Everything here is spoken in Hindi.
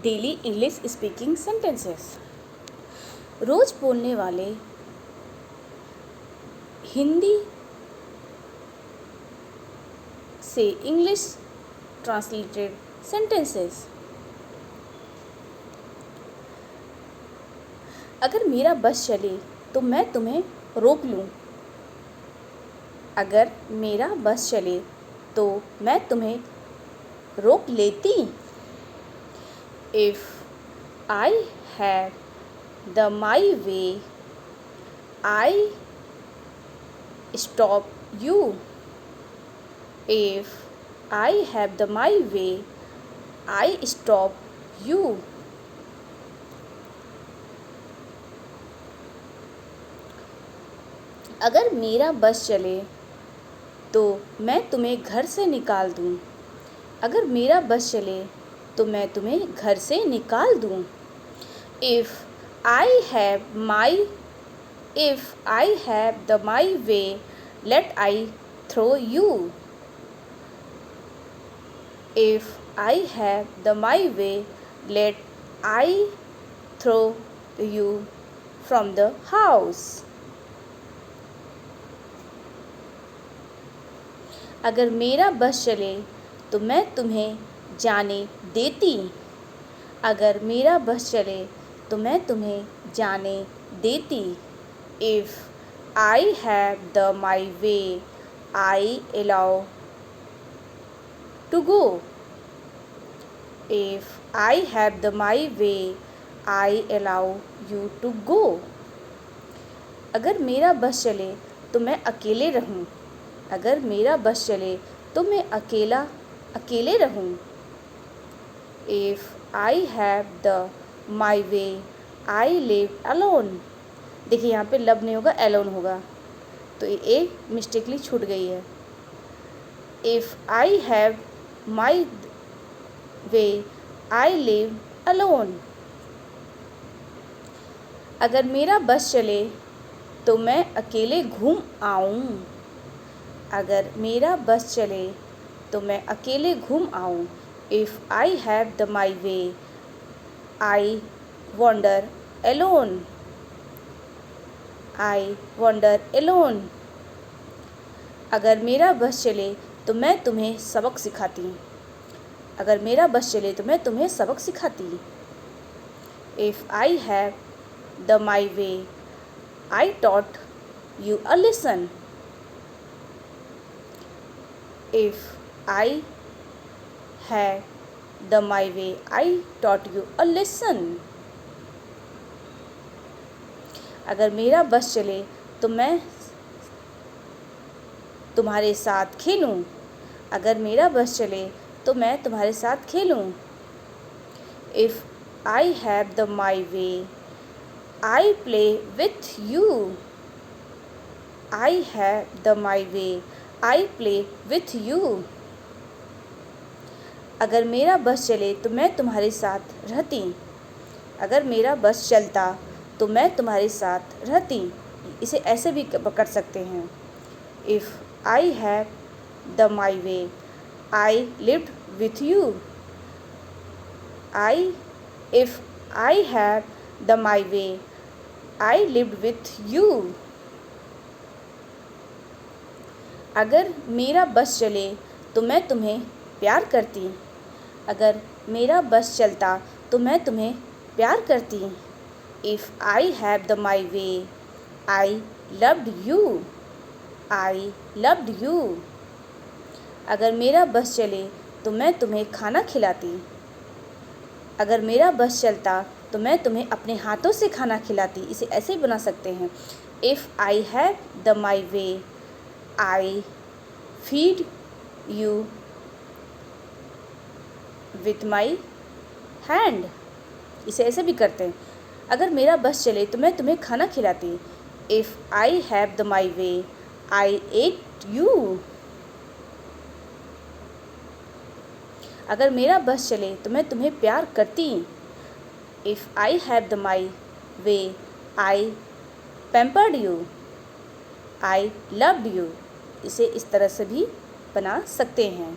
Daily English speaking sentences. रोज बोलने वाले हिंदी से इंग्लिश ट्रांसलेटेड सेंटेंसेस। अगर मेरा बस चले तो मैं तुम्हें रोक लूं। अगर मेरा बस चले तो मैं तुम्हें रोक लेती। If I had my way, I stop you. If I have my way, I stop you. अगर मेरा बस चले तो मैं तुम्हें घर से निकाल दूं। अगर मेरा बस चले तो मैं तुम्हें घर से निकाल दूं। If I have my way, let I throw you. If I have my way, let I throw you from the house. अगर मेरा बस चले तो मैं तुम्हें जाने देती। अगर मेरा बस चले तो मैं तुम्हें जाने देती। If I have my way, I allow to go. If I have my way, I allow you to go. अगर मेरा बस चले तो मैं अकेले रहूं। अगर मेरा बस चले तो मैं अकेले रहूं। If I have my way, I live alone. देखिए यहाँ पे लव नहीं होगा, alone होगा, तो ये मिस्टेकली छूट गई है। If I have my way, I live alone. अगर मेरा बस चले तो मैं अकेले घूम आऊँ। अगर मेरा बस चले तो मैं अकेले घूम आऊँ। If I have my way, I wander alone. I wander alone. अगर मेरा बस चले तो मैं तुम्हें सबक सिखाती। अगर मेरा बस चले तो मैं तुम्हें सबक सिखाती। If I have my way, I taught you a lesson. If I had my way, I taught you a lesson. अगर मेरा बस चले तो मैं तुम्हारे साथ खेलूं। अगर मेरा बस चले तो मैं तुम्हारे साथ खेलूं। If I have my way, I play with you. I have my way, I play with you. अगर मेरा बस चले तो मैं तुम्हारे साथ रहती। अगर मेरा बस चलता तो मैं तुम्हारे साथ रहती। इसे ऐसे भी कर सकते हैं। If I had my way, I lived with you. If I had my way, I lived with you. अगर मेरा बस चले तो मैं तुम्हें प्यार करती। अगर मेरा बस चलता तो मैं तुम्हें प्यार करती। If I have my way, I loved you. I loved you. अगर मेरा बस चले तो मैं तुम्हें खाना खिलाती। अगर मेरा बस चलता तो मैं तुम्हें अपने हाथों से खाना खिलाती। इसे ऐसे ही बना सकते हैं। If I have my way, I feed you with my hand. इसे ऐसे भी करते हैं। अगर मेरा बस चले तो मैं तुम्हें खाना खिलाती। If I have my way, I ate you. अगर मेरा बस चले तो मैं तुम्हें प्यार करती। If I have my way, I pampered you. I loved you. इसे इस तरह से भी बना सकते हैं।